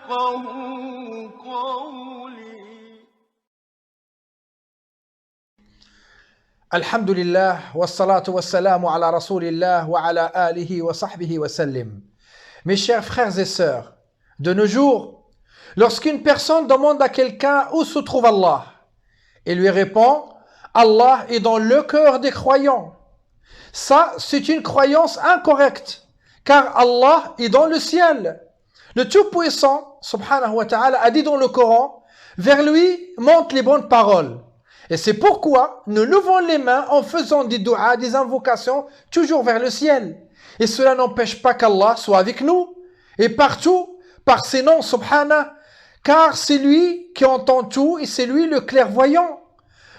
يفقهوا قولي. الحمد لله والصلاة والسلام على رسول الله وعلى آله وصحبه وسلم. Mes chers frères et sœurs, de nos jours, lorsqu'une personne demande à quelqu'un où se trouve Allah, il lui répond « Allah est dans le cœur des croyants ». Ça, c'est une croyance incorrecte, car Allah est dans le ciel. Le Tout-Puissant, subhanahu wa ta'ala, a dit dans le Coran « Vers lui montent les bonnes paroles ». Et c'est pourquoi nous levons les mains en faisant des du'as, des invocations, toujours vers le ciel. Et cela n'empêche pas qu'Allah soit avec nous, et partout, par ses noms, subhanah, car c'est lui qui entend tout, et c'est lui le clairvoyant.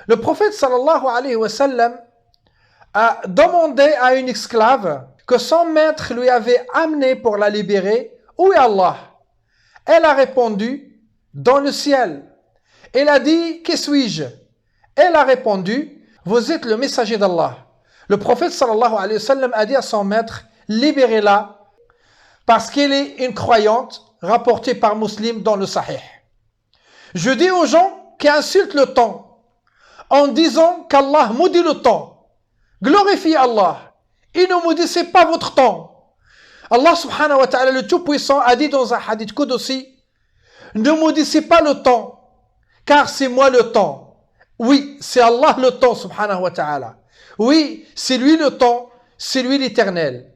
Le prophète sallallahu alayhi wa sallam a demandé à une esclave que son maître lui avait amené pour la libérer. Où est Allah? Elle a répondu, dans le ciel. Elle a dit, qui suis-je? Elle a répondu, vous êtes le messager d'Allah. Le prophète sallallahu alayhi wa sallam a dit à son maître, libérez-la, parce qu'elle est une croyante, rapportée par Muslim dans le Sahih. Je dis aux gens qui insultent le temps, en disant qu'Allah maudit le temps, glorifiez Allah, et ne maudissez pas votre temps. Allah subhanahu wa ta'ala, le Tout-Puissant, a dit dans un hadith Qudsi, ne maudissez pas le temps, car c'est moi le temps. Oui, c'est Allah le temps, subhanahu wa ta'ala. Oui, c'est lui le temps, c'est lui l'éternel.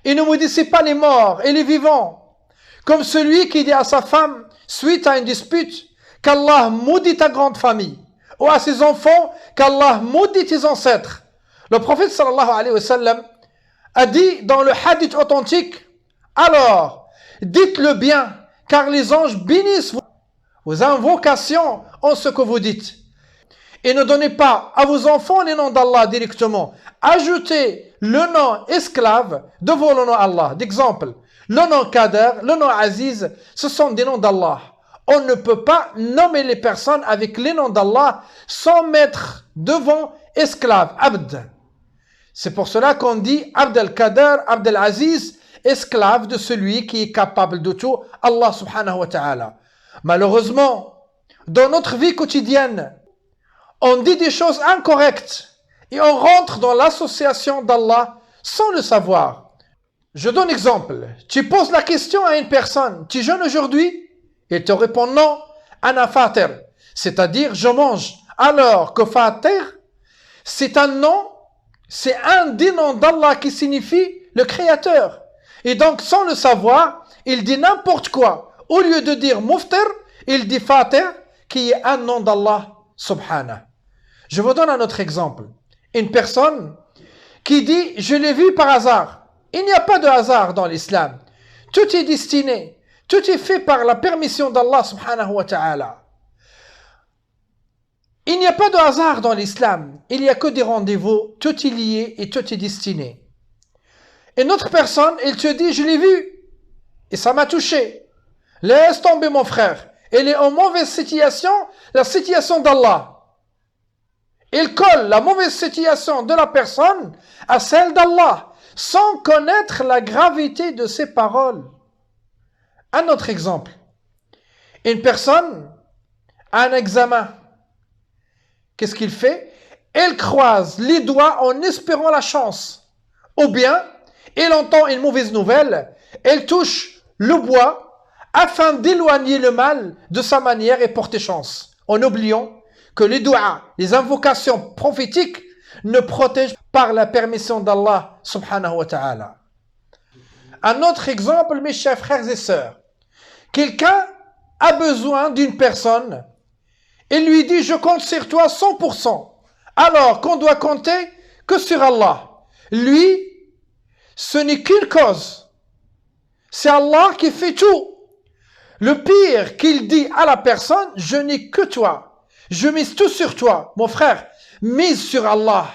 Et ne maudissez pas les morts et les vivants, comme celui qui dit à sa femme, suite à une dispute, qu'Allah maudit ta grande famille, ou à ses enfants, qu'Allah maudit tes ancêtres. Le prophète sallallahu alayhi wa sallam a dit dans le hadith authentique, alors, dites-le bien, car les anges bénissent vos invocations en ce que vous dites. Et ne donnez pas à vos enfants les noms d'Allah directement. Ajoutez le nom esclave devant le nom Allah. D'exemple, le nom Kader, le nom Aziz, ce sont des noms d'Allah. On ne peut pas nommer les personnes avec les noms d'Allah sans mettre devant esclave, Abd. C'est pour cela qu'on dit Abd al-Kader, Abd al-Aziz, esclave de celui qui est capable de tout, Allah subhanahu wa ta'ala. Malheureusement, dans notre vie quotidienne, on dit des choses incorrectes et on rentre dans l'association d'Allah sans le savoir. Je donne exemple. Tu poses la question à une personne, tu jeûnes aujourd'hui? Il te répond non, ana fater, c'est-à-dire je mange. Alors que fater, c'est un nom, c'est un des noms d'Allah qui signifie le Créateur. Et donc sans le savoir, il dit n'importe quoi. Au lieu de dire muftir, il dit fater, qui est un nom d'Allah subhanahu. Je vous donne un autre exemple. Une personne qui dit « Je l'ai vu par hasard ». Il n'y a pas de hasard dans l'islam. Tout est destiné. Tout est fait par la permission d'Allah subhanahu wa ta'ala. Il n'y a pas de hasard dans l'islam. Il n'y a que des rendez-vous. Tout est lié et tout est destiné. Une autre personne, elle te dit « Je l'ai vu et ça m'a touché ». Laisse tomber mon frère. Elle est en mauvaise situation, la situation d'Allah. Il colle la mauvaise situation de la personne à celle d'Allah, sans connaître la gravité de ses paroles. Un autre exemple. Une personne a un examen. Qu'est-ce qu'il fait? Elle croise les doigts en espérant la chance. Ou bien, elle entend une mauvaise nouvelle, elle touche le bois afin d'éloigner le mal de sa manière et porter chance, en oubliant que les du'as, les invocations prophétiques ne protègent par la permission d'Allah subhanahu wa ta'ala. Un autre exemple, mes chers frères et sœurs. Quelqu'un a besoin d'une personne et lui dit « Je compte sur toi 100%. » Alors qu'on doit compter que sur Allah. Lui, ce n'est qu'une cause. C'est Allah qui fait tout. Le pire qu'il dit à la personne « Je n'ai que toi. Je mise tout sur toi, mon frère. Mise sur Allah,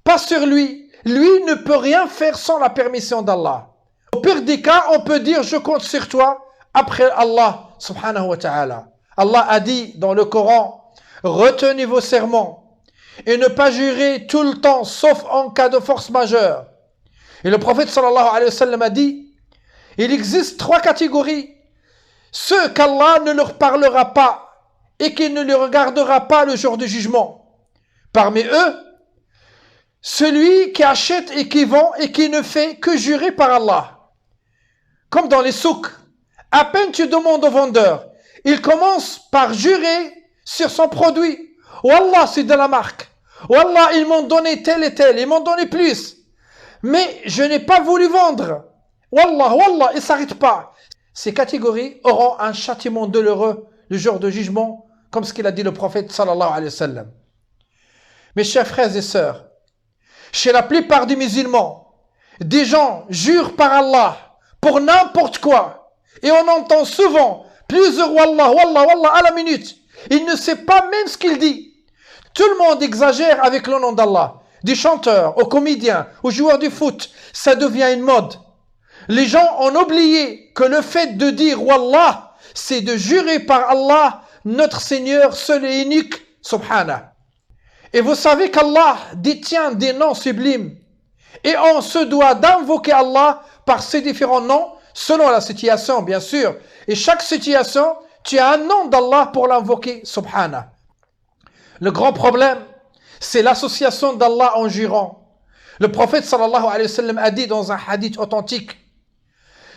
pas sur lui. Lui ne peut rien faire sans la permission d'Allah. Au pire des cas, on peut dire je compte sur toi après Allah subhanahu wa ta'ala. Allah a dit dans le Coran, retenez vos serments et ne pas jurer tout le temps sauf en cas de force majeure. Et le prophète sallallahu alayhi wa sallam a dit, il existe 3 catégories. ceux qu'Allah ne leur parlera pas et qui ne les regardera pas le jour du jugement. Parmi eux, celui qui achète et qui vend et qui ne fait que jurer par Allah. Comme dans les souks, à peine tu demandes au vendeur, il commence par jurer sur son produit. Wallah, c'est de la marque. Wallah, ils m'ont donné tel et tel, ils m'ont donné plus. Mais je n'ai pas voulu vendre. Wallah, wallah, ils ne s'arrêtent pas. Ces catégories auront un châtiment douloureux le jour de jugement, comme ce qu'il a dit le prophète sallallahu alayhi wa sallam. Mes chers frères et sœurs, chez la plupart des musulmans, des gens jurent par Allah pour n'importe quoi. Et on entend souvent plusieurs wallah, wallah, wallah à la minute. Il ne sait pas même ce qu'il dit. Tout le monde exagère avec le nom d'Allah. Des chanteurs, aux comédiens, aux joueurs du foot, ça devient une mode. Les gens ont oublié que le fait de dire wallah, c'est de jurer par Allah, notre Seigneur seul et unique, subhanah. Et vous savez qu'Allah détient des noms sublimes. Et on se doit d'invoquer Allah par ces différents noms, selon la situation, bien sûr. Et chaque situation, tu as un nom d'Allah pour l'invoquer, subhanah. Le grand problème, c'est l'association d'Allah en jurant. Le prophète sallallahu alayhi wa sallam a dit dans un hadith authentique,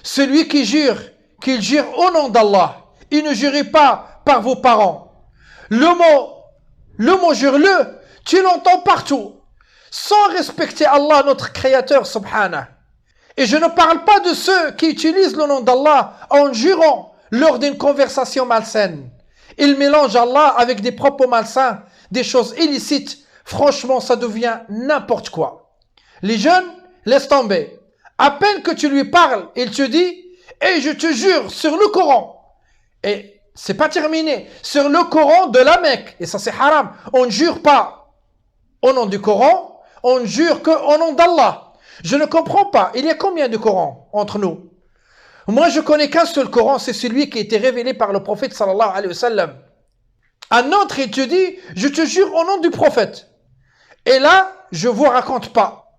celui qui jure, qu'il jure au nom d'Allah, il ne jurez pas par vos parents. Le mot jure-le, tu l'entends partout, sans respecter Allah, notre Créateur, subhanah. Et je ne parle pas de ceux qui utilisent le nom d'Allah en jurant lors d'une conversation malsaine. Ils mélangent Allah avec des propos malsains, des choses illicites. Franchement, ça devient n'importe quoi. Les jeunes, laisse tomber. À peine que tu lui parles, il te dit « Et je te jure sur le Coran ». Et c'est pas terminé. Sur le Coran de la Mecque. Et ça c'est haram. On ne jure pas au nom du Coran, on ne jure qu'au nom d'Allah. Je ne comprends pas. Il y a combien de Corans entre nous? Moi, je connais qu'un seul Coran, c'est celui qui a été révélé par le prophète sallallahu alayhi wa sallam. Un autre, il te dit, je te jure au nom du prophète. Et là, je vous raconte pas.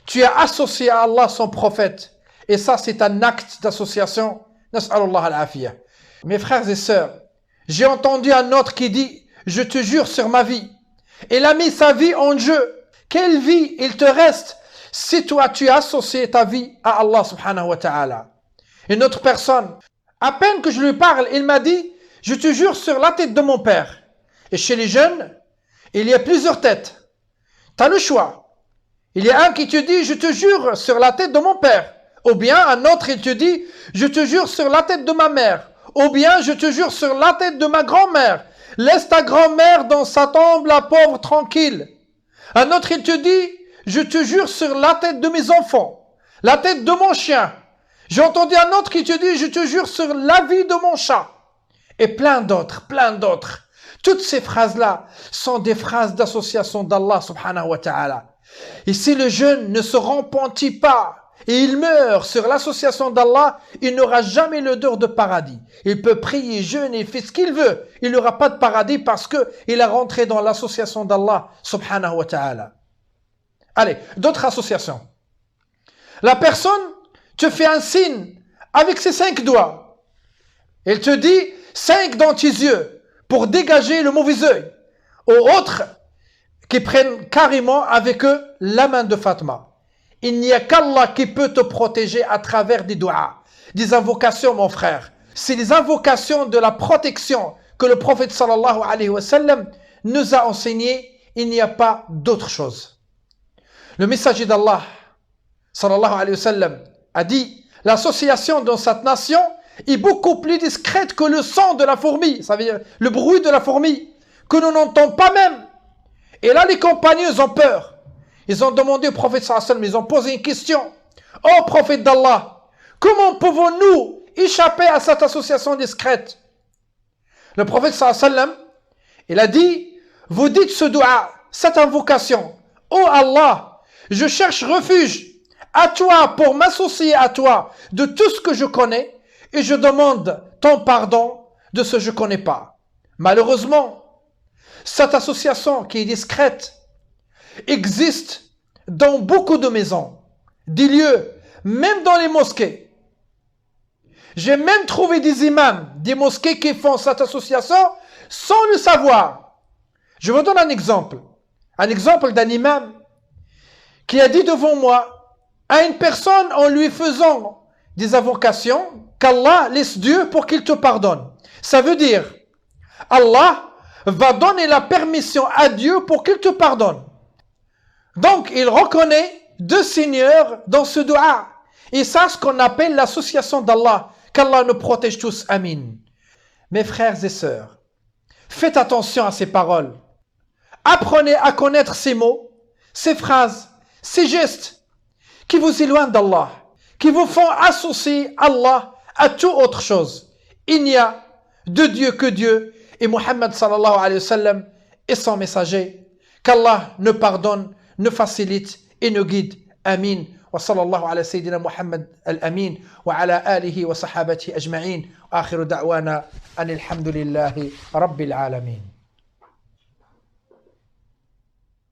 Tu as associé à Allah son prophète. Et ça, c'est un acte d'association. Nas'alullah al-afiyah. Mes frères et sœurs, j'ai entendu un autre qui dit, je te jure sur ma vie. Il a mis sa vie en jeu. Quelle vie il te reste si toi tu as associé ta vie à Allah subhanahu wa ta'ala? Une autre personne, à peine que je lui parle, il m'a dit, je te jure sur la tête de mon père. Et chez les jeunes, il y a plusieurs têtes. Tu as le choix. Il y a un qui te dit, je te jure sur la tête de mon père. Ou bien un autre, il te dit, je te jure sur la tête de ma mère. Ou bien, je te jure sur la tête de ma grand-mère. Laisse ta grand-mère dans sa tombe, la pauvre, tranquille. Un autre, il te dit, je te jure sur la tête de mes enfants, la tête de mon chien. J'ai entendu un autre qui te dit, je te jure sur la vie de mon chat. Et plein d'autres, plein d'autres. Toutes ces phrases-là sont des phrases d'association d'Allah subhanahu wa ta'ala. Et si le jeune ne se repentit pas et il meurt sur l'association d'Allah, il n'aura jamais l'odeur de paradis. Il peut prier, jeûner, il fait ce qu'il veut. Il n'aura pas de paradis parce qu'il a rentré dans l'association d'Allah subhanahu wa ta'ala. Allez, d'autres associations. La personne te fait un signe avec ses 5 doigts. Elle te dit 5 dans tes yeux pour dégager le mauvais œil. Ou autres qui prennent carrément avec eux la main de Fatma. Il n'y a qu'Allah qui peut te protéger à travers des doigts, des invocations, mon frère. C'est les invocations de la protection que le prophète sallallahu alayhi wa sallam nous a enseigné. Il n'y a pas d'autre chose. Le messager d'Allah sallallahu alayhi wa sallam a dit, l'association dans cette nation est beaucoup plus discrète que le son de la fourmi, ça veut dire le bruit de la fourmi, que nous n'entendons pas même. Et là, les compagnons ont peur. Ils ont demandé au prophète sallallahu alayhi wa sallam, ils ont posé une question. Oh prophète d'Allah, comment pouvons-nous échapper à cette association discrète? Le prophète sallallahu alayhi wa sallam, il a dit, vous dites ce dua, cette invocation. Oh Allah, je cherche refuge à toi pour m'associer à toi de tout ce que je connais et je demande ton pardon de ce que je ne connais pas. Malheureusement, cette association qui est discrète existe dans beaucoup de maisons, des lieux, même dans les mosquées. J'ai même trouvé des imams, des mosquées qui font cette association sans le savoir. Je vous donne un exemple. Un exemple d'un imam qui a dit devant moi à une personne en lui faisant des invocations qu'Allah laisse Dieu pour qu'il te pardonne. Ça veut dire, Allah va donner la permission à Dieu pour qu'il te pardonne. Donc, il reconnaît deux seigneurs dans ce dua. Et ça, ce qu'on appelle l'association d'Allah. Qu'Allah nous protège tous. Amin. Mes frères et sœurs, faites attention à ces paroles. Apprenez à connaître ces mots, ces phrases, ces gestes qui vous éloignent d'Allah, qui vous font associer Allah à toute autre chose. Il n'y a de Dieu que Dieu et Muhammad sallallahu alayhi wa sallam est son messager. Qu'Allah nous pardonne, nous facilite et nous guide. Amin. Wa sallallahu ala sayyidina Muhammad al-Amin wa ala alihi wa sahabatihi ajma'in. Akhiru da'wana anil hamdulillahi rabbil alamin.